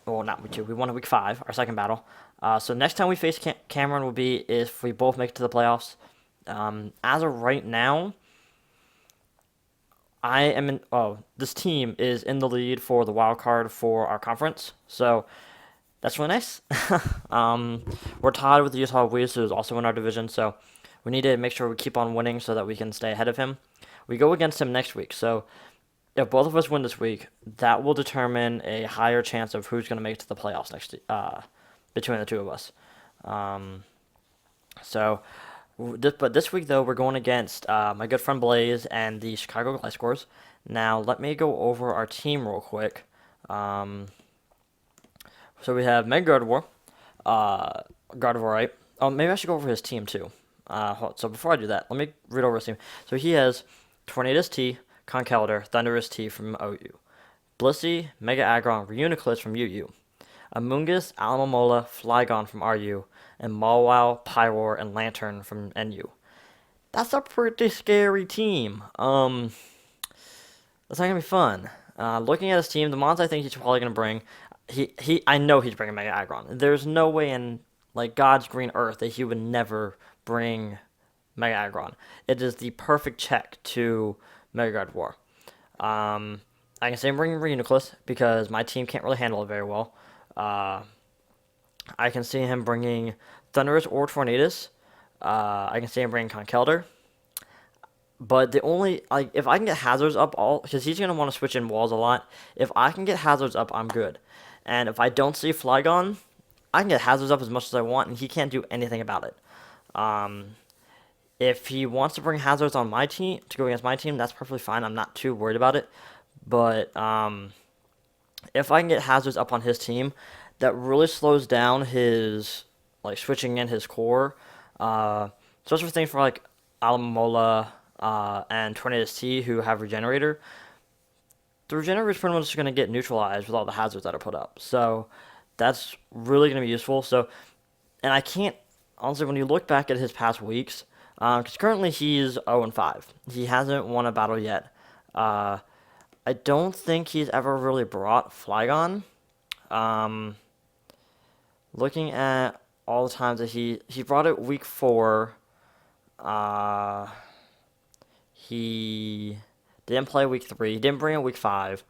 well, not week 2. We won week 5, our second battle. So next time we face Cameron will be if we both make it to the playoffs. As of right now, I am in. Oh, this team is in the lead for the wild card for our conference. So that's really nice. um, we're tied with the Utah Weeds, who is also in our division. So we need to make sure we keep on winning so that we can stay ahead of him. We go against him next week. So if both of us win this week, that will determine a higher chance of who's going to make it to the playoffs next between the two of us. Um, so, but this week though, we're going against my good friend Blaze and the Chicago Gliscors. Now, let me go over our team real quick. Um, so we have Mega Gardevoir, Gardevoir, right? Oh, maybe I should go over his team too. So before I do that, let me read over his team. So he has Tornadus T, Conkeldurr, Thundurus T from OU, Blissey, Mega Aggron, Reuniclus from UU, Amoonguss, Alamomola, Flygon from RU, and Mawile, Pyroar, and Lantern from NU. That's a pretty scary team. That's not gonna be fun. Looking at his team, the mons I think he's probably gonna bring, I know he's bringing Mega Aggron. There's no way in like God's green earth that he would never bring Mega Aggron. It is the perfect check to Mega Gardevoir. I can say I'm bringing Reuniclus because my team can't really handle it very well. I can see him bringing Thundurus or Tornadus. I can see him bringing Conkeldurr. But the only like if I can get hazards up all because he's gonna want to switch in walls a lot. If I can get hazards up, I'm good. And if I don't see Flygon, I can get hazards up as much as I want, and he can't do anything about it. If he wants to bring hazards on my team to go against my team, that's perfectly fine. I'm not too worried about it. But if I can get hazards up on his team, that really slows down his like switching in his core. Especially for things for like Alamola and Tornadus T who have Regenerator. The Regenerator is pretty much going to get neutralized with all the hazards that are put up. So that's really going to be useful. So, and I can't honestly when you look back at his past weeks, because currently he's 0-5. He hasn't won a battle yet. I don't think he's ever really brought Flygon. Looking at all the times that he brought it week 4. He didn't play week 3. He didn't bring it week 5.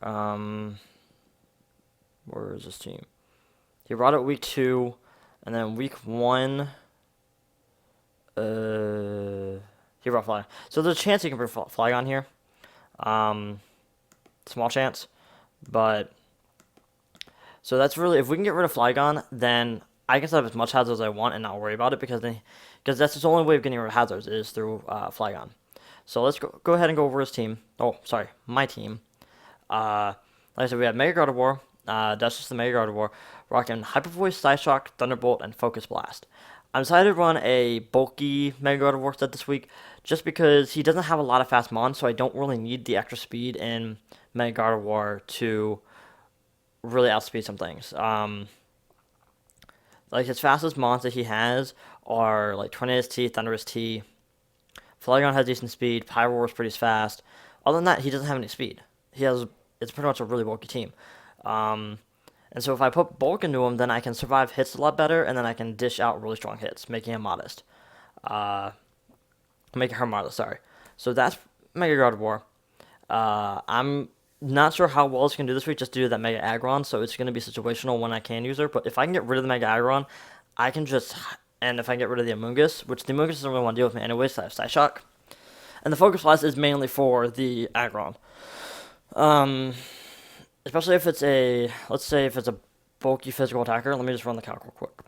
Where is his team? He brought it week 2, and then week 1. He brought Flygon. So there's a chance he can bring Flygon here. Small chance, but so that's really if we can get rid of Flygon, then I can set up as much hazards as I want and not worry about it because that's the only way of getting rid of hazards is through Flygon. So let's go ahead and go over his team. Oh, sorry, my team. Like I said, we have Mega Gardevoir. That's just the Mega Gardevoir. Rocking Hyper Voice, Psyshock, Thunderbolt, and Focus Blast. I'm decided to run a bulky Mega Gardevoir set this week just because he doesn't have a lot of fast mons, so I don't really need the extra speed in Mega Gardevoir to really outspeed some things. Like his fastest mons that he has are like Tornadus T, Thundurus T. Flygon has decent speed. Pyroar is pretty fast. Other than that, he doesn't have any speed. It's pretty much a really bulky team. And so if I put bulk into him, then I can survive hits a lot better, and then I can dish out really strong hits, making him modest. Making her modest, sorry. So that's Mega Gardevoir. I'm not sure how well it's going to do this week just due to that Mega Aggron, so it's going to be situational when I can use her. But if I can get rid of the Mega Aggron, I can just... And if I get rid of the Amoonguss, which the Amoonguss doesn't really want to deal with me anyway, so I have Psyshock. And the Focus Blast is mainly for the Aggron. Especially if it's let's say if it's a bulky physical attacker. Let me just run the calc real quick.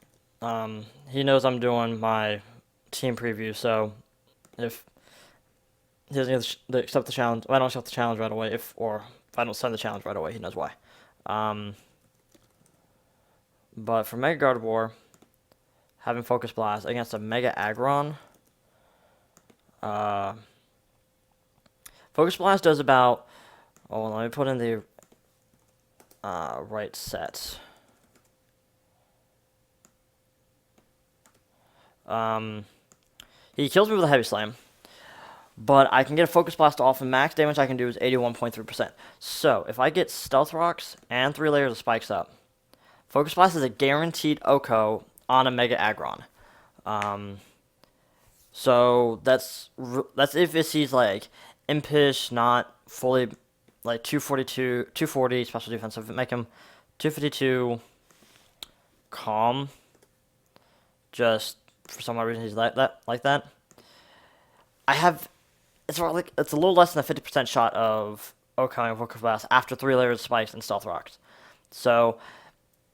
He knows I'm doing my team preview, so if he doesn't accept the challenge, I don't accept the challenge right away, if I don't send the challenge right away, he knows why. But for Mega Gardevoir, having Focus Blast against a Mega Aggron, Focus Blast does about, let me put in the right set. He kills me with a Heavy Slam, but I can get a Focus Blast off, and max damage I can do is 81.3%. So if I get Stealth Rocks and 3 layers of spikes up, Focus Blast is a guaranteed OHKO on a Mega Aggron. So that's if it sees like Impish not fully like 240 special defense. If it make him 252 calm, just for some odd reason he's like that. I have it's a little less than a 50% shot of OHKOing Focus Blast after 3 layers of spikes and Stealth Rocks. So,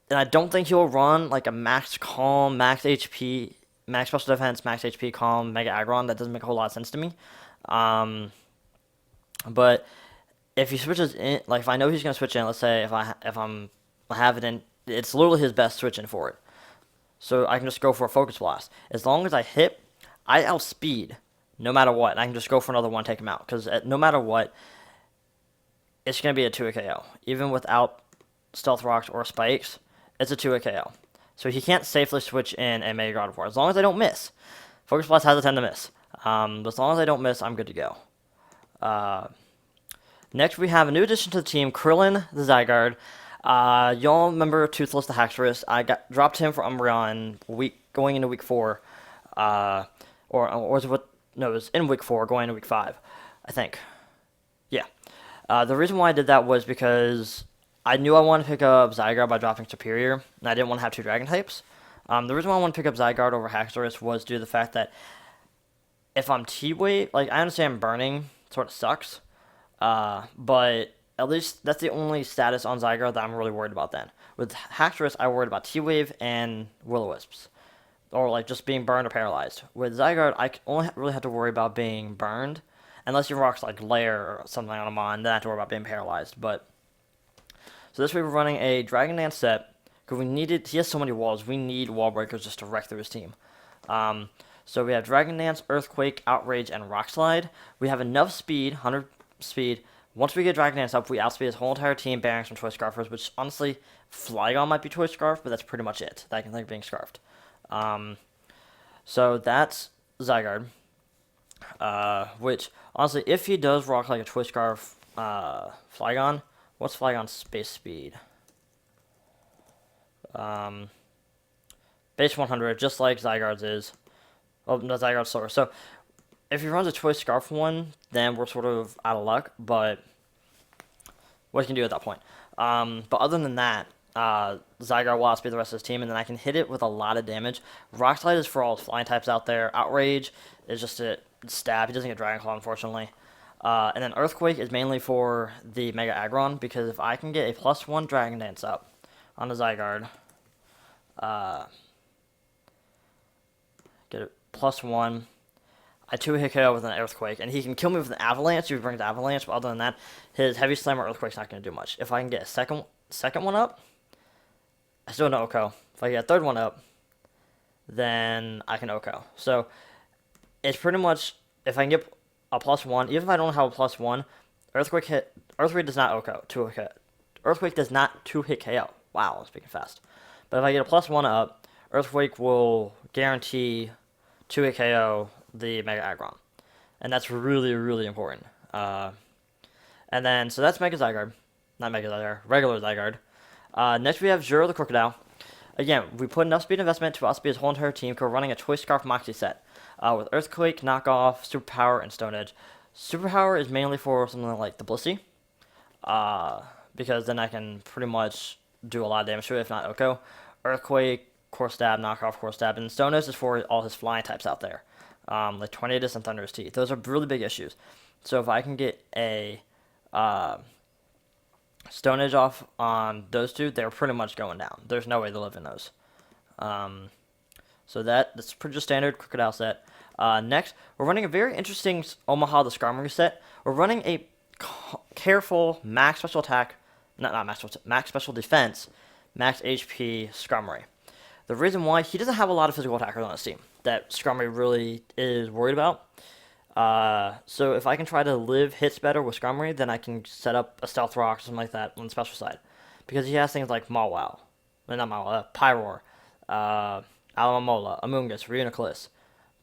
and I don't think he'll run like a max calm, max HP, max special defense, max HP calm, Mega Aggron. That doesn't make a whole lot of sense to me. But if he switches in, like if I know he's gonna switch in, let's say I have it in, it's literally his best switch in for it. So I can just go for a Focus Blast. As long as I hit, I outspeed no matter what. And I can just go for another one, take him out. Because no matter what, it's going to be a 2 KO. Even without Stealth Rocks or Spikes, it's a 2 KO. So he can't safely switch in a Mega God of War. As long as I don't miss. Focus Blast has a 10 to miss. But as long as I don't miss, I'm good to go. Next, we have a new addition to the team, Krillin the Zygarde. Y'all remember Toothless the Haxorus? I dropped him for Umbreon going into week 4. Or was it what? No, it was in week 4, going into week 5, I think. Yeah. The reason why I did that was because I knew I wanted to pick up Zygarde by dropping Superior, and I didn't want to have 2 Dragon types. The reason why I wanted to pick up Zygarde over Haxorus was due to the fact that if I'm T-Wave, like, I understand burning sort of sucks, but at least that's the only status on Zygarde that I'm really worried about then. With Haxorus, I worried about T-Wave and Will-O-Wisps. Or, like, just being burned or paralyzed. With Zygarde, I only really have to worry about being burned. Unless your rock's, like, Lair or something on him on, then I have to worry about being paralyzed. But, so this week we're running a Dragon Dance set. Because he has so many walls, we need wall breakers just to wreck through his team. So we have Dragon Dance, Earthquake, Outrage, and Rock Slide. We have enough speed, 100 speed. Once we get Dragon Dance up, we outspeed his whole entire team, bearing some Choice Scarfers, which honestly, Flygon might be Choice Scarf, but that's pretty much it that I can think of being Scarfed. So that's Zygarde. Which, honestly, if he does rock like a Choice Scarf Flygon, what's Flygon's space speed? Base 100, just like Zygarde's is. Oh, no, Zygarde's slower. So, if he runs a Choice Scarf one, then we're sort of out of luck, but what he can do at that point. But other than that, Zygarde will outspeed the rest of his team, and then I can hit it with a lot of damage. Rock Slide is for all flying types out there. Outrage is just a stab. He doesn't get Dragon Claw, unfortunately. And then Earthquake is mainly for the Mega Aggron, because if I can get a +1 Dragon Dance up on the Zygarde, get a +1, I 2-hit KO with an Earthquake, and he can kill me with an Avalanche if he brings Avalanche, but other than that, his Heavy Slam or Earthquake's not going to do much. If I can get a second one up, I still no OHKO. If I get a third one up, then I can OHKO. So, it's pretty much, if I can get a +1, even if I don't have a +1, Earthquake does not OHKO. Earthquake does not 2-hit KO. Wow, I'm speaking fast. But if I get a +1 up, Earthquake will guarantee 2-hit KO the Mega Aggron. And that's really, really important. And then, so that's Mega Zygarde. Not Mega Zygarde, regular Zygarde. Next we have Zero the Crocodile. Again, we put enough speed investment to outspeed his whole entire team because we're running a Choice Scarf Moxie set. With Earthquake, Knockoff, Superpower, and Stone Edge. Superpower is mainly for something like the Blissey. Because then I can pretty much do a lot of damage to it, if not OHKO. Earthquake, Core Stab, Knockoff, Core Stab, and Stone Edge is for all his flying types out there. Like Tornadus and Thunderous Teeth. Those are really big issues. So if I can get a Stone Edge off on those two, they're pretty much going down. There's no way to live in those. So that's pretty just standard Crocodile set. Next, we're running a very interesting Omaha the Skarmory set. We're running a careful max special attack, max special defense, max HP Skarmory. The reason why, he doesn't have a lot of physical attackers on his team that Skarmory really is worried about. So if I can try to live hits better with Skarmory, then I can set up a Stealth Rock or something like that on the special side. Because he has things like Mawile, not Mawile, Pyroar, Alomomola, Amoonguss, Reuniclus,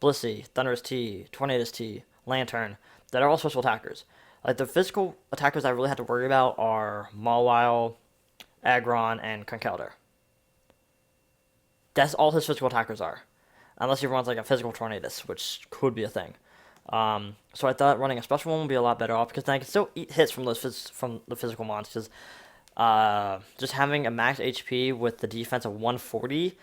Blissey, Thunderous T, Tornadus T, Lantern that are all special attackers. Like the physical attackers I really have to worry about are Mawile, Aggron, and Conkeldurr. That's all his physical attackers are. Unless he runs like a physical Tornadus, which could be a thing. So I thought running a special one would be a lot better off because then I can still eat hits from from the physical monsters. Just having a max HP with the defense of 140,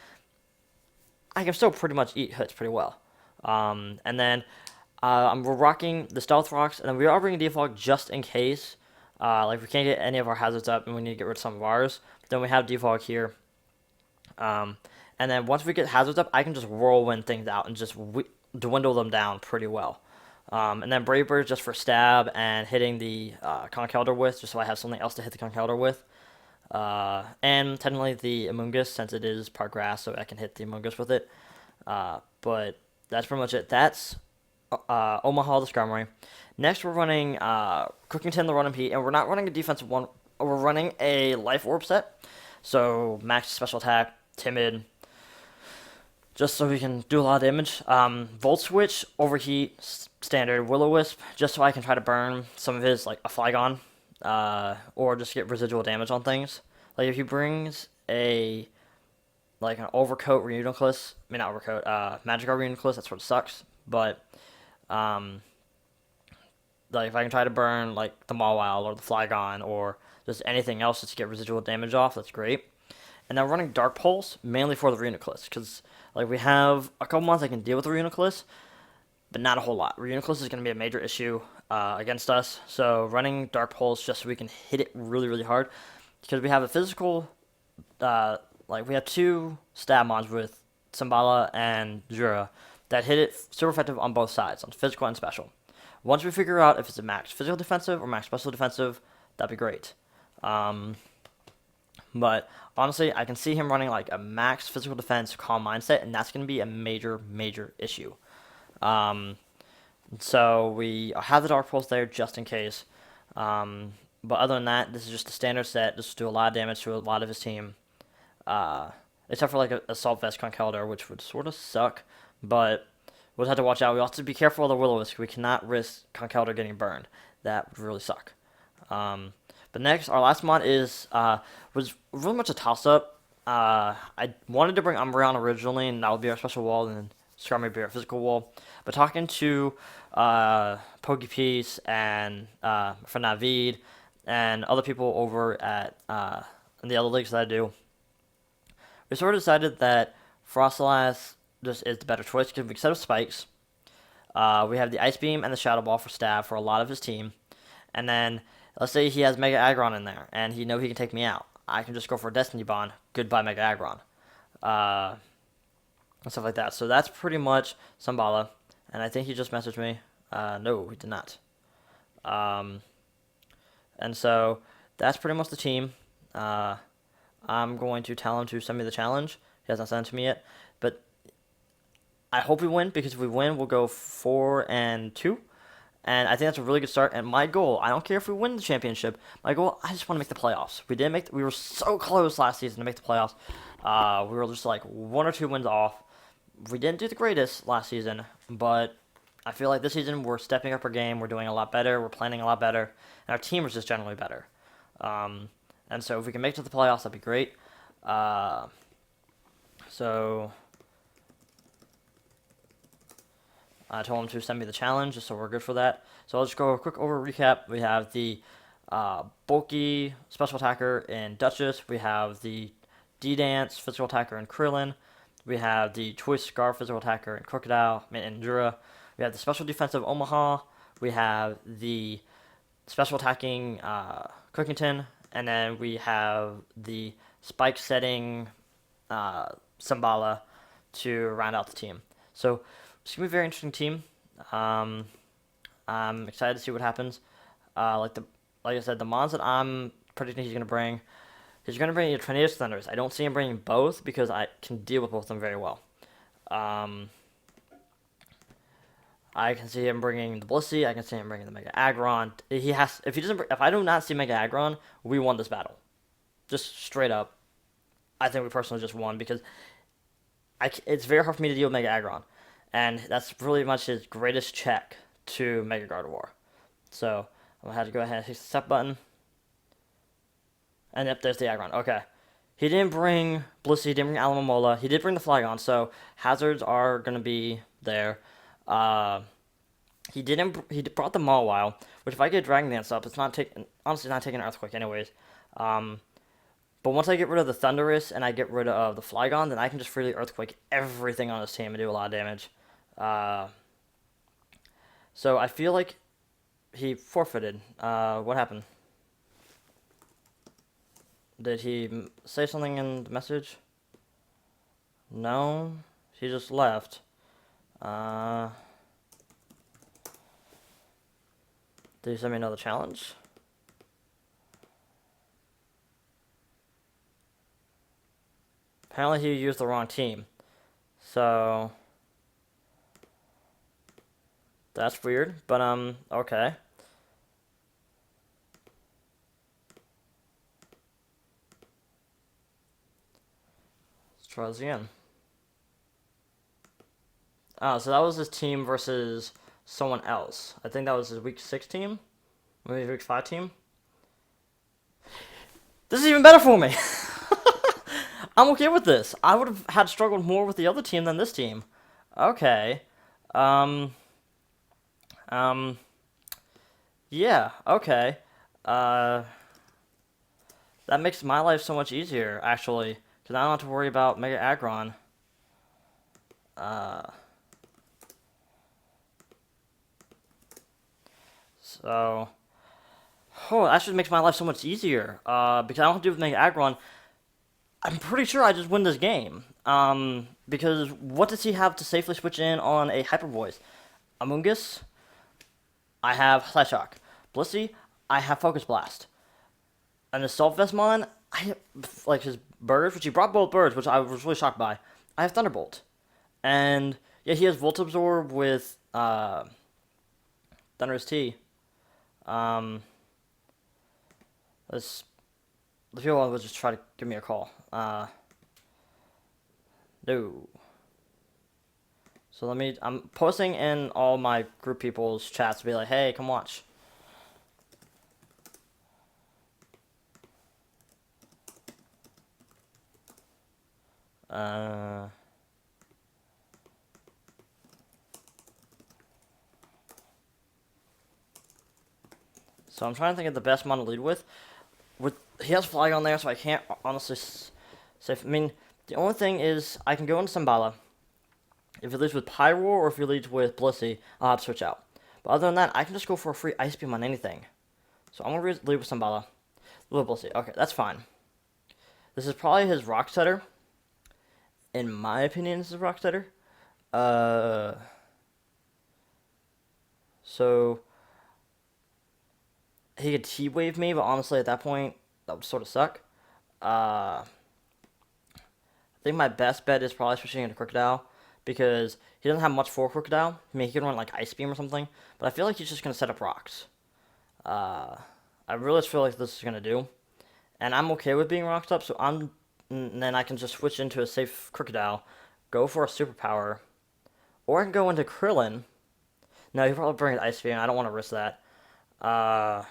I can still pretty much eat hits pretty well. And then we're rocking the Stealth Rocks, and then we are bringing Defog just in case. Like we can't get any of our hazards up, and we need to get rid of some of ours. But then we have Defog here. And then once we get hazards up, I can just whirlwind things out and just dwindle them down pretty well. And then Brave Bird just for stab and hitting the Conkeldurr with, just so I have something else to hit the Conkeldurr with. And technically the Amoonguss, since it is part grass, so I can hit the Amoonguss with it. But that's pretty much it. That's Omaha the Skarmory. Next, we're running Cookington the Run and Pete, and we're not running a defensive one. We're running a Life Orb set. So max special attack, timid, just so we can do a lot of damage. Volt Switch, Overheat, standard Will-O-Wisp, just so I can try to burn some of his, like a Flygon, or just get residual damage on things. Like if he brings an Overcoat Reuniclus, I mean not Overcoat, Magikarp Reuniclus, that sort of sucks. But like if I can try to burn like the Mawile or the Flygon or just anything else just to get residual damage off, that's great. And then running Dark Pulse mainly for the Reuniclus, because like we have a couple months I can deal with the Reuniclus, but not a whole lot. Reuniclus is going to be a major issue against us, so running Dark Pulse just so we can hit it really, really hard, because we have a physical, like we have two stab mons with Symbala and Jura that hit it super effective on both sides, on physical and special. Once we figure out if it's a max physical defensive or max special defensive, that'd be great. But honestly, I can see him running like a max physical defense calm mindset, and that's going to be a major, major issue. So we have the Dark Pulse there just in case. But other than that, this is just a standard set. Just do a lot of damage to a lot of his team. Except for like a Assault Vest Conkeldurr, which would sort of suck. But we'll have to watch out. We also have to be careful of the Will-O-Wisp. We cannot risk Conkeldurr getting burned. That would really suck. But next, our last mod was really much a toss-up. I wanted to bring Umbreon originally, and that would be our special wall, and Skarmory would be our physical wall. But talking to Pokepiece and for Navid and other people over at in the other leagues that I do, we sort of decided that Frostlass just is the better choice because instead of spikes, we have the Ice Beam and the Shadow Ball for stab for a lot of his team, and then let's say he has Mega Aggron in there, and he can take me out. I can just go for a Destiny Bond. Goodbye, Mega Aggron. And stuff like that. So that's pretty much Symbala. And I think he just messaged me. No, he did not. And so that's pretty much the team. I'm going to tell him to send me the challenge. He hasn't sent it to me yet. But I hope we win, because if we win, we'll go 4-2. And I think that's a really good start. And my goal, I don't care if we win the championship. My goal, I just want to make the playoffs. We were so close last season to make the playoffs. We were just like 1 or 2 wins off. We didn't do the greatest last season, but I feel like this season we're stepping up our game. We're doing a lot better. We're planning a lot better, and our team is just generally better. And so if we can make it to the playoffs, that'd be great. So I told him to send me the challenge, just so we're good for that. So I'll just go a quick recap. We have the bulky special attacker in Duchess. We have the D-Dance physical attacker in Krillin. We have the Choice Scarf physical attacker in Crocodile and Jura. We have the special defensive Omaha. We have the special attacking Cookington. And then we have the spike setting Symbala to round out the team. So it's going to be a very interesting team. I'm excited to see what happens. Like I said, the mons that I'm predicting he's going to bring a Tornadus Thunders. I don't see him bringing both because I can deal with both of them very well. I can see him bringing the Blissey. I can see him bringing the Mega Aggron. If I do not see Mega Aggron, we won this battle. Just straight up. I think we personally just won because it's very hard for me to deal with Mega Aggron. And that's really much his greatest check to Mega Gardevoir. So I'm gonna have to go ahead and hit the step button. And yep, there's the Aggron. Okay. He didn't bring Blissey, he didn't bring Alamomola. He did bring the Flygon, so hazards are gonna be there. Uh, he didn't. He brought the Mawile, which if I get Dragon Dance up, it's not taking. Honestly, not taking an Earthquake anyways. Um, but once I get rid of the Thundurus and I get rid of the Flygon, then I can just freely Earthquake everything on this team and do a lot of damage. Uh, so I feel like he forfeited. What happened? Did he say something in the message? No, he just left. Did he send me another challenge? Apparently he used the wrong team. So that's weird, but okay. Let's try this again. Oh, so that was his team versus someone else. I think that was his week 6 team. Maybe week 5 team. This is even better for me. I'm okay with this. I would have had struggled more with the other team than this team. Okay. Um. Um. Yeah. Okay. Uh. That makes my life so much easier, actually, because I don't have to worry about Mega Aggron. So, oh, that just makes my life so much easier. Because I don't have to do with Mega Aggron. I'm pretty sure I just win this game. Because what does he have to safely switch in on a Hyper Voice? Amoonguss, I have Slash Shock. Blissey, I have Focus Blast. And Assault Vestmon, I have, like his birds, which he brought both birds, which I was really shocked by. I have Thunderbolt. And yeah, he has Volt Absorb with Thunderous T. Let's the people would just try to give me a call. No. So I'm posting in all my group people's chats to be like, hey, come watch. So I'm trying to think of the best mon to lead with. He has Flygon on there, so I can't honestly say. I mean, the only thing is I can go into Symbala. If he leads with Pyroar or if he leads with Blissey, I'll have to switch out. But other than that, I can just go for a free Ice Beam on anything. So I'm going to lead with Symbala. Lead with Blissey. Okay, that's fine. This is probably his Rock Setter. In my opinion, this is Rock Setter. So he could T-Wave me, but honestly, at that point, that would sort of suck. I think my best bet is probably switching into Crocodile because he doesn't have much for Crocodile. I mean, he can run like Ice Beam or something, but I feel like he's just going to set up rocks. I really feel like this is going to do. And I'm okay with being rocked up, so then I can just switch into a safe Crocodile, go for a superpower, or I can go into Krillin. No, he'll probably bring an Ice Beam. I don't want to risk that. Or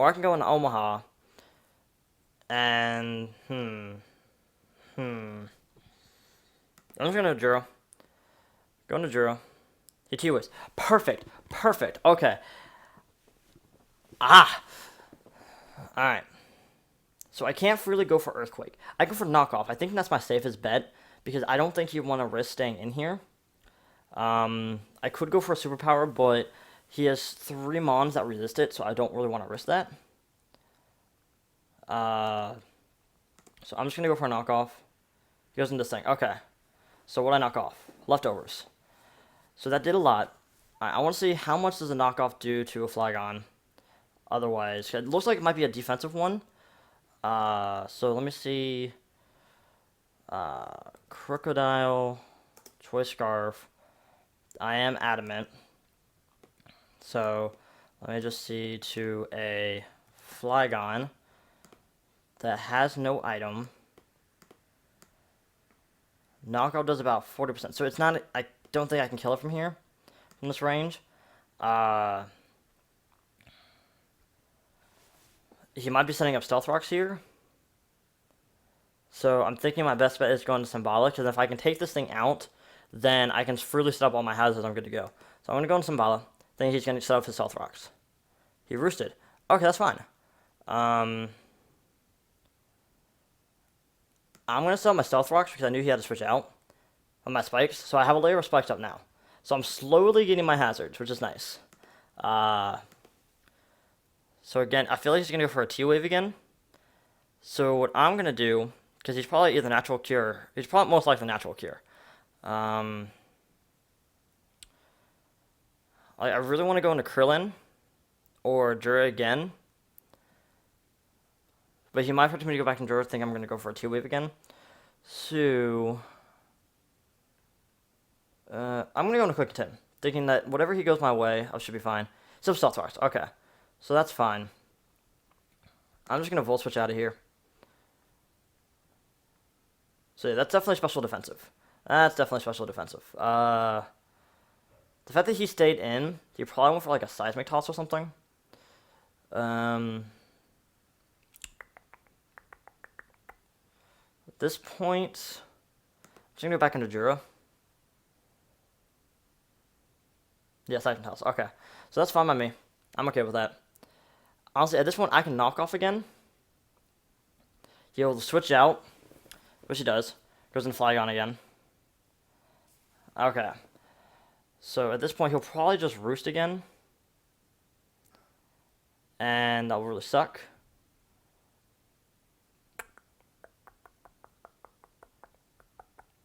I can go into Omaha. And, I'm just gonna Juro. Go into Juro. He T-Waves. Perfect. Perfect. Okay. Alright. So I can't freely go for Earthquake. I go for Knockoff. I think that's my safest bet because I don't think you want to risk staying in here. I could go for a Superpower, but he has 3 Mons that resist it, so I don't really want to risk that. So I'm just gonna go for a knockoff. He goes into this thing. Okay. So what I knock off? Leftovers. So that did a lot. I want to see how much does a knockoff do to a Flygon. Otherwise, it looks like it might be a defensive one. So let me see. Crocodile, Choice Scarf. I am adamant. So let me just see to a Flygon that has no item. Knockout does about 40%. So it's not. I don't think I can kill it from here, from this range. He might be setting up stealth rocks here. So I'm thinking my best bet is going to Symbolic, because if I can take this thing out, then I can freely set up all my houses and I'm good to go. So I'm going to go in Symbolic, thinking he's going to set up his stealth rocks. He roosted. Okay, that's fine. I'm going to set up my stealth rocks because I knew he had to switch out on my spikes. So I have a layer of spikes up now. So I'm slowly getting my hazards, which is nice. So again, I feel like he's going to go for a T-wave again. So what I'm going to do, because he's probably either natural cure, he's probably most likely natural cure. I really want to go into Krillin or Jura again. But he might force me to go back in Jura, think I'm going to go for a T-wave again. So I'm going to go into Quick 10, thinking that whatever he goes my way, I should be fine. So Stealth Rocks, okay. So that's fine. I'm just going to Volt Switch out of here. So yeah, that's definitely special defensive. That's definitely special defensive. The fact that he stayed in, he probably went for like a Seismic Toss or something. At this point, I'm just going to go back into Jura. Yeah, Seismic Toss. Okay. So that's fine by me. I'm okay with that. Honestly, at this point, I can knock off again. He'll switch out, which he does. Goes into Flygon again. Okay. So at this point, he'll probably just roost again. And that will really suck.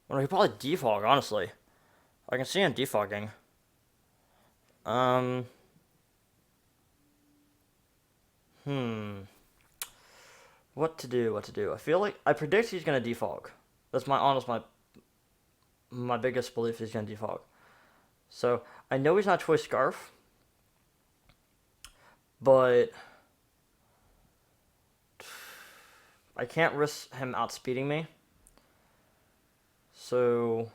Well, he'll probably defog, honestly. I can see him defogging. What to do? I feel like I predict he's gonna defog. That's my biggest belief is he's gonna defog. So I know he's not Choice Scarf, but I can't risk him outspeeding me. So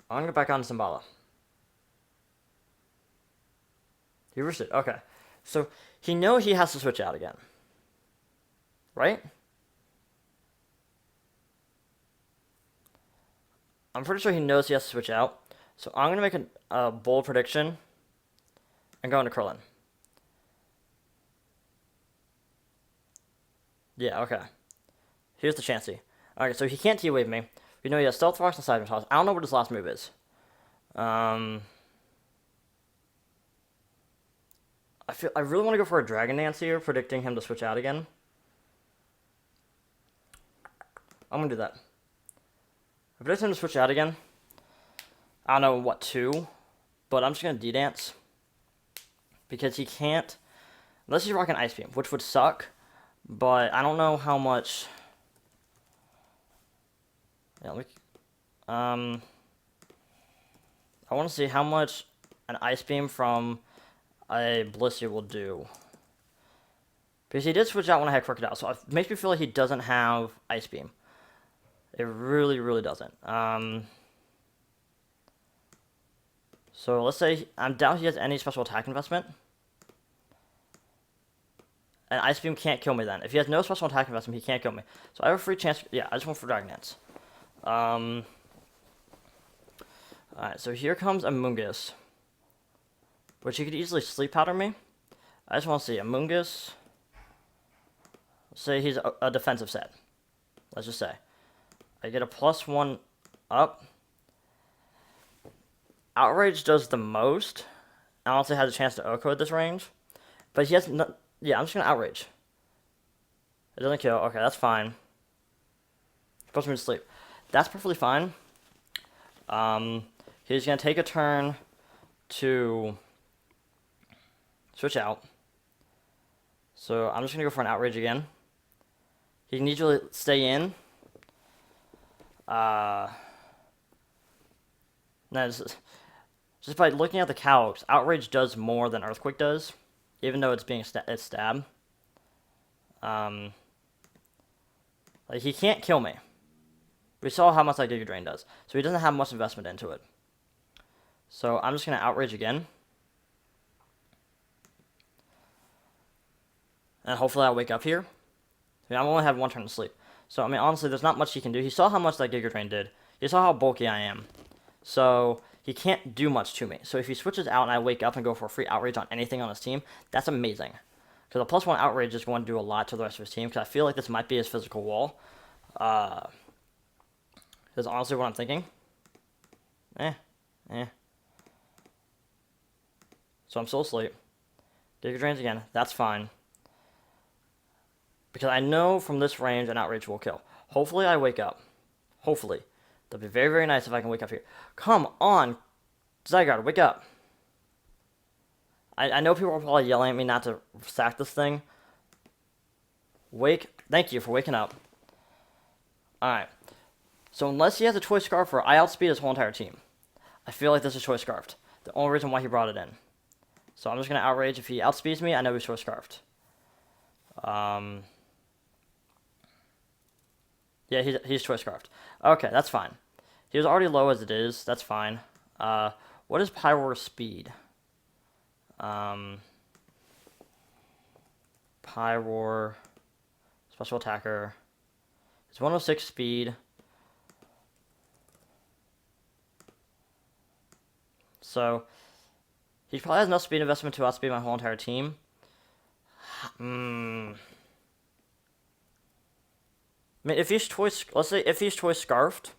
I'm gonna go back on Symbala. He roosted. Okay. So he knows he has to switch out again. Right? I'm pretty sure he knows he has to switch out. So I'm going to make a bold prediction and go into Krillin. Yeah, okay. Here's the Chansey. Alright, so he can't T-Wave me. We know he has Stealth Rocks and Seismic Toss. I don't know what his last move is. I really want to go for a Dragon Dance here, predicting him to switch out again. I'm going to do that. I predict him to switch out again. I don't know what to, but I'm just going to D-Dance. Because he can't, unless he's rocking Ice Beam, which would suck, but I don't know how much. Yeah, I want to see how much an Ice Beam from a Blissey will do. Because he did switch out when I had Crocodile, so it makes me feel like he doesn't have Ice Beam. It really, really doesn't. So let's say, I doubt he has any special attack investment. And Ice Beam can't kill me then. If he has no special attack investment, he can't kill me. So I have a free chance. Yeah, I just went for Dragon Dance. Alright, so here comes Amoonguss. Which he could easily Sleep Powder me. I just want to see Amoonguss. Let's say he's a defensive set. Let's just say. I get a +1 up. Outrage does the most. I honestly has a chance to O-code this range. But he has no. Yeah, I'm just going to Outrage. It doesn't kill. Okay, that's fine. Puts me to sleep. That's perfectly fine. He's going to take a turn to switch out. So I'm just going to go for an Outrage again. He can usually stay in. No, just by looking at the calcs, Outrage does more than Earthquake does, even though it's being it's stab. Like he can't kill me. We saw how much that Giga Drain does. So he doesn't have much investment into it. So I'm just going to Outrage again. And hopefully I'll wake up here. I only have one turn to sleep. So, I mean, honestly, there's not much he can do. He saw how much that Giga Drain did. He saw how bulky I am. So, he can't do much to me. So, if he switches out and I wake up and go for a free Outrage on anything on his team, that's amazing. Because a +1 Outrage is going to do a lot to the rest of his team. Because I feel like this might be his physical wall. That's honestly what I'm thinking. So, I'm still asleep. Giga Drains again. That's fine. Because I know from this range an Outrage will kill. Hopefully I wake up. Hopefully. That'd be very, very nice if I can wake up here. Come on! Zygarde, wake up! I know people are probably yelling at me not to sack this thing. Thank you for waking up. Alright. So unless he has a Choice Scarf, I outspeed his whole entire team. I feel like this is Choice Scarfed. The only reason why he brought it in. So I'm just going to Outrage. If he outspeeds me, I know he's Choice Scarfed. Yeah, he's Choice Scarfed. Okay, that's fine. He was already low as it is. That's fine. What is Pyroar's speed? Pyroar, special attacker. It's 106 speed. So, he probably has enough speed investment to outspeed my whole entire team. I mean, if he's let's say if he's Choice Scarfed,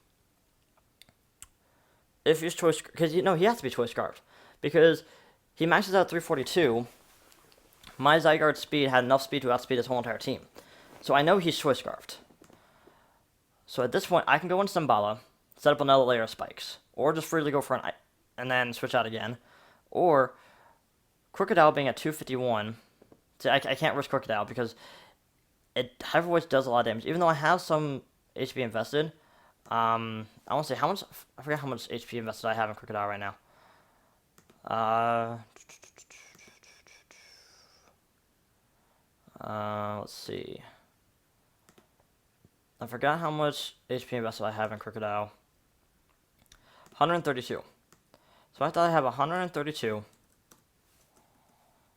because he has to be Choice Scarfed, because he maxes out 342. My Zygarde speed had enough speed to outspeed his whole entire team, so I know he's Choice Scarfed. So at this point, I can go into Symbala, set up another layer of spikes, or just freely go for an and then switch out again, or Crocodile being at 251. See, I can't risk Crocodile because Hyper Voice does a lot of damage. Even though I have some HP invested, I want to say how much. I forget how much HP invested I have in Crocodile right now. Let's see. I forgot how much HP invested I have in Crocodile. 132. So I thought I have 132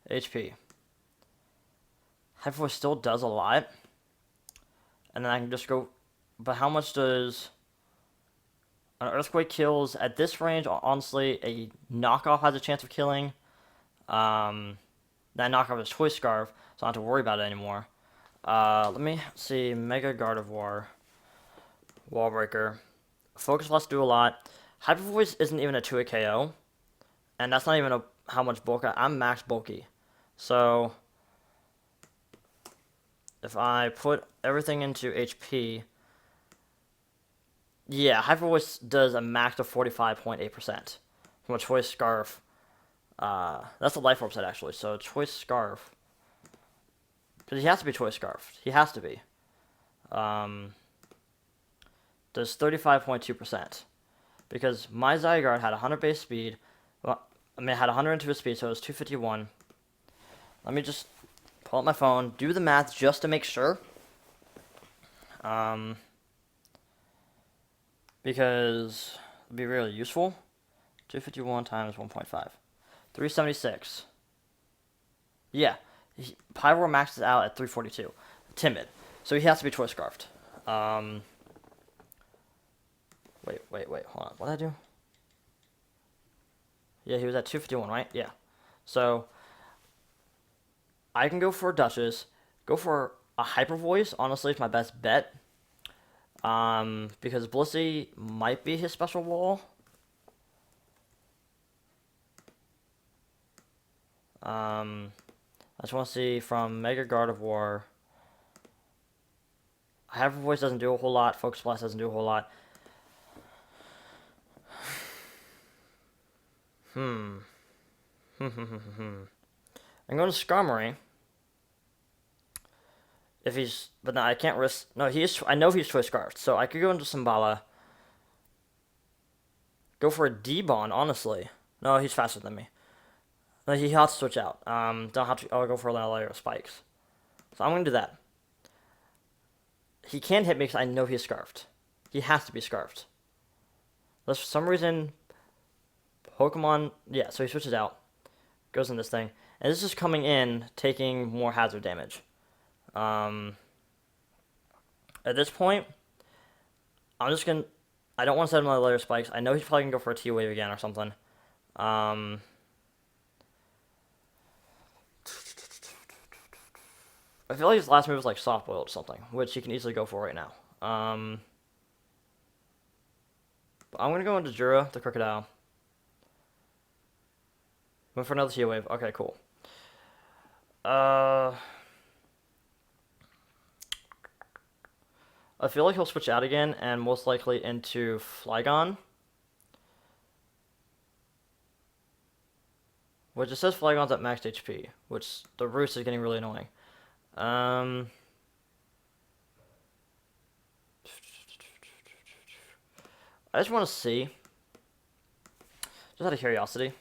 HP. Hyper Voice still does a lot. And then I can just go... But how much does... An Earthquake kills at this range? Honestly, a knockoff has a chance of killing. That knockoff is Choice Scarf, so I don't have to worry about it anymore. Let me see. Mega Gardevoir. Wall Breaker. Focus Blast do a lot. Hyper Voice isn't even a 2-hit KO. And that's not even how much bulk I'm max bulky. So... If I put everything into HP, yeah, Hyper Voice does a max of 45.8% from a Choice Scarf. That's the Life Orb set, actually. So, Choice Scarf. Because he has to be Choice Scarf. He has to be. Does 35.2%. Because my Zygarde had 100 base speed. Well, I mean, it had 102 speed, so it was 251. Let me just... pull up my phone, do the math just to make sure. Because it'd be really useful. 251 times 1.5. 376. Yeah. Pyroar maxes out at 342. Timid. So he has to be Choice Scarfed. Wait. Hold on. What did I do? Yeah, he was at 251, right? Yeah. So... I can go for a Duchess, go for a Hyper Voice, honestly, it's my best bet. Because Blissey might be his special wall. I just want to see from Mega Gardevoir. Hyper Voice doesn't do a whole lot, Focus Blast doesn't do a whole lot. I'm going to Skarmory. If he's... But no, I can't risk... No, he is... I know he's Choice Scarfed, so I could go into Symbala. Go for a D-Bond, honestly. No, he's faster than me. No, he has to switch out. Don't have to... I'll go for a layer of spikes. So I'm going to do that. He can't hit me because I know he's Scarfed. he has to be scarfed. Unless for some reason Pokemon, yeah, so he switches out, goes in this thing, and this is coming in, taking more hazard damage. At this point, I'm just gonna, I don't want to set him on layer spikes. I know he's probably gonna go for a T-Wave again or something. I feel like his last move is like soft boiled or something, which he can easily go for right now. I'm gonna go into Jura, the Crocodile. Went for another T-Wave. Okay, cool. I feel like he'll switch out again and most likely into Flygon. Which it says Flygon's at max HP, which the roost is getting really annoying. I just want to see, just out of curiosity,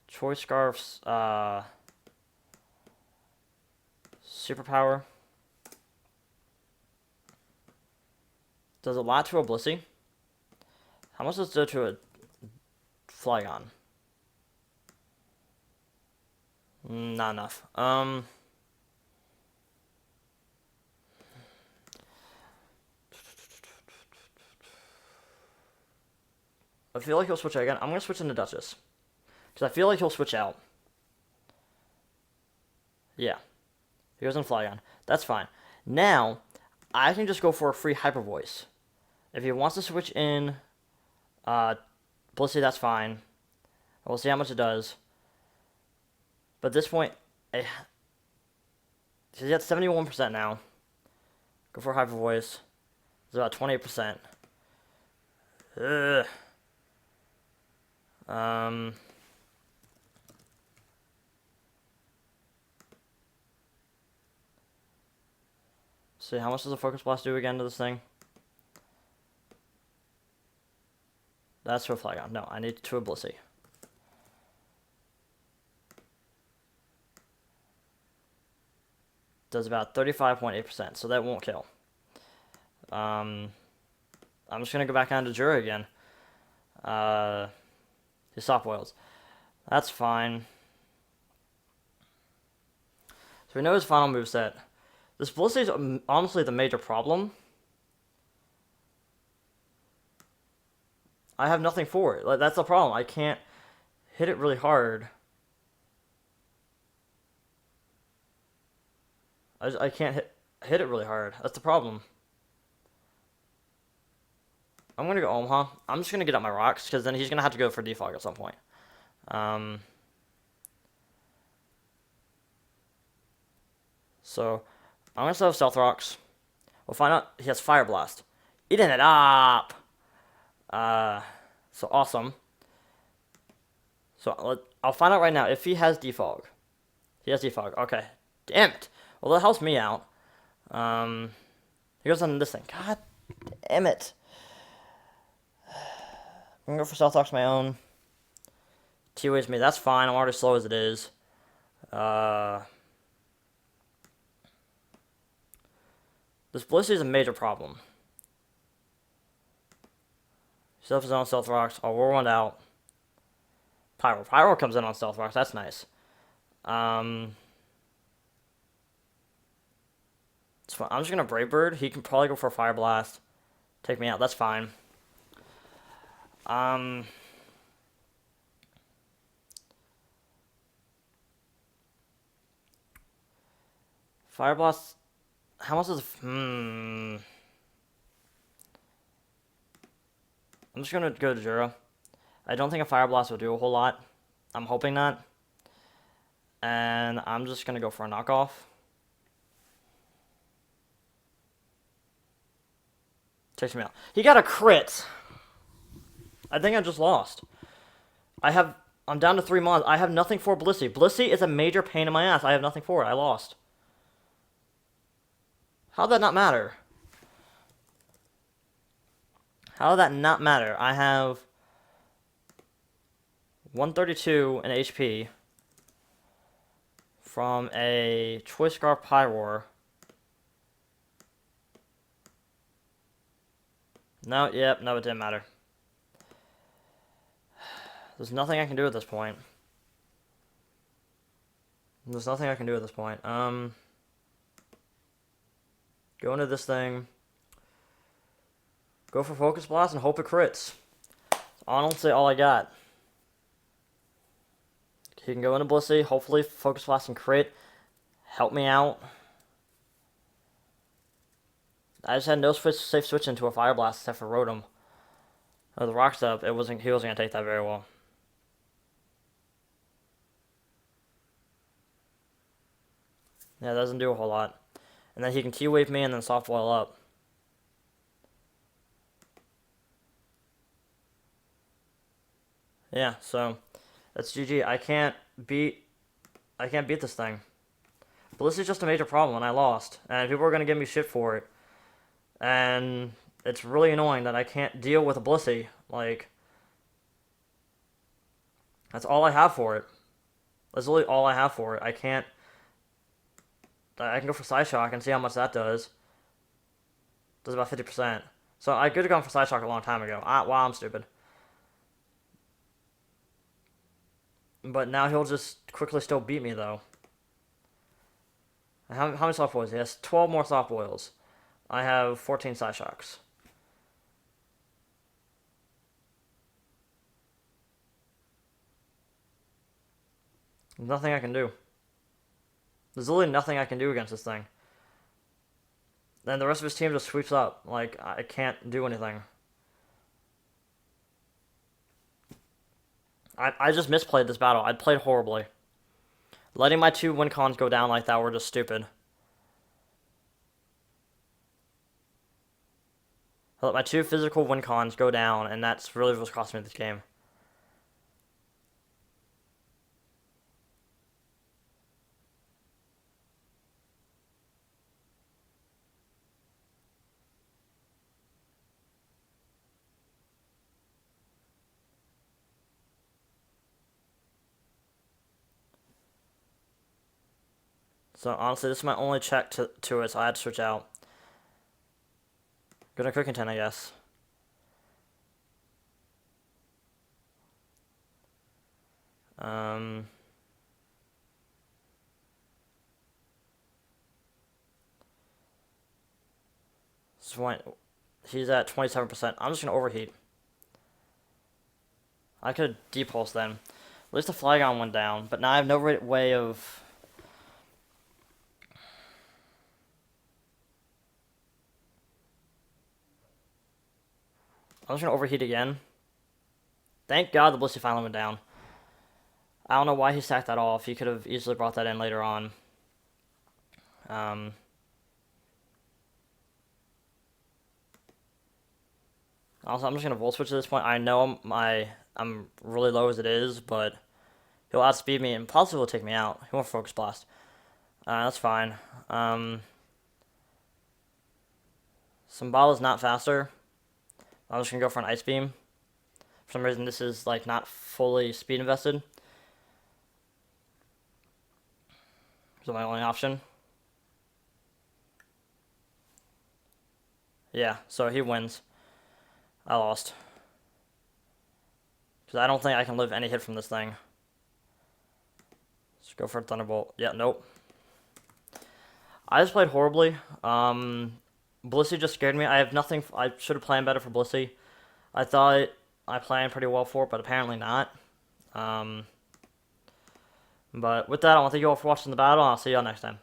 Choice Scarf's superpower. Does a lot to a Blissey. How much does it do to a Flygon? Not enough. I feel like he'll switch out again. I'm going to switch into Duchess. Because I feel like he'll switch out. Yeah. He goes in Flygon. That's fine. Now, I can just go for a free Hyper Voice. If he wants to switch in Blissey, that's fine. We'll see how much it does. But at this point, he's at 71% now. Go for Hyper Voice. It's about 28%. Ugh. See, how much does a Focus Blast do again to this thing? That's to a Flygon. No, I need to a Blissey. Does about 35.8%, so that won't kill. I'm just going to go back on to Jura again. His soft boils. That's fine. So we know his final moveset. This Blissey is honestly the major problem. I have nothing for it. Like, that's the problem. I can't hit it really hard. I can't hit it really hard. That's the problem. I'm going to go Omaha. I'm just going to get up my rocks, because then he's going to have to go for Defog at some point. So, I'm going to set up Stealth Rocks. We'll find out he has Fire Blast. Eating it up! So awesome. So, I'll find out right now if he has Defog. He has Defog. Okay. Damn it! Well, that helps me out. He goes on this thing. God damn it. I'm gonna go for Stealth Rocks my own. T-Waves me. That's fine. I'm already slow as it is. This Blissey is a major problem. Stealth is on Stealth Rocks. Oh, we're one out. Pyro. Pyro comes in on Stealth Rocks. That's nice. I'm just gonna Brave Bird. He can probably go for a Fire Blast. Take me out. That's fine. Fire Blast. How much is? I'm just gonna go to Jura. I don't think a Fire Blast will do a whole lot. I'm hoping not. And I'm just gonna go for a knockoff. Takes me out. He got a crit. I think I just lost. I'm down to 3 months. I have nothing for Blissey. Blissey is a major pain in my ass. I have nothing for it. I lost. How'd that not matter? How did that not matter? I have 132 in HP from a Choice Scarf Pyroar. No, yep, no, it didn't matter. There's nothing I can do at this point. There's nothing I can do at this point. Go into this thing. Go for Focus Blast and hope it crits. Honestly, all I got. He can go into Blissey. Hopefully, Focus Blast and crit. Help me out. I just had no safe switch into a Fire Blast except for Rotom. The Rock Step, he wasn't gonna take that very well. Yeah, it doesn't do a whole lot. And then he can T-Wave me and then Soft Boil up. Yeah, so that's GG. I can't beat this thing. Blissey's just a major problem, and I lost. And people are gonna give me shit for it. And it's really annoying that I can't deal with a Blissey. Like, that's all I have for it. That's literally all I have for it. I can go for Side Shock and see how much that does. Does about 50%. So I could have gone for Side Shock a long time ago. Wow, I'm stupid. But now he'll just quickly still beat me, though. How many Soft Boils? He has 12 more Soft Boils. I have 14 Side Shocks. There's nothing I can do. There's literally nothing I can do against this thing. Then the rest of his team just sweeps up. Like, I can't do anything. I just misplayed this battle. I played horribly. Letting my 2 win cons go down like that were just stupid. I let my 2 physical win cons go down, and that's really what's costing me this game. So honestly, this is my only check to it, so I had to switch out. Go to Cooking 10, I guess. Um, he's at 27%. I'm just gonna overheat. I could depulse then. At least the Flygon went down, but now I have no way of. I'm just gonna overheat again. Thank God the Blissey finally went down. I don't know why he sacked that off. He could have easily brought that in later on. Also, I'm just gonna Volt Switch at this point. I know I'm really low as it is, but he'll outspeed me and possibly will take me out. He won't Focus Blast. That's fine. Symbol is not faster. I'm just gonna go for an Ice Beam. For some reason, this is like not fully speed invested. So my only option. Yeah, so he wins. I lost. Because I don't think I can live any hit from this thing. Let's go for a Thunderbolt. Yeah, nope. I just played horribly. Blissey just scared me. I have nothing. I should have planned better for Blissey. I thought I planned pretty well for it, but apparently not. But with that, I want to thank you all for watching the battle, and I'll see you all next time.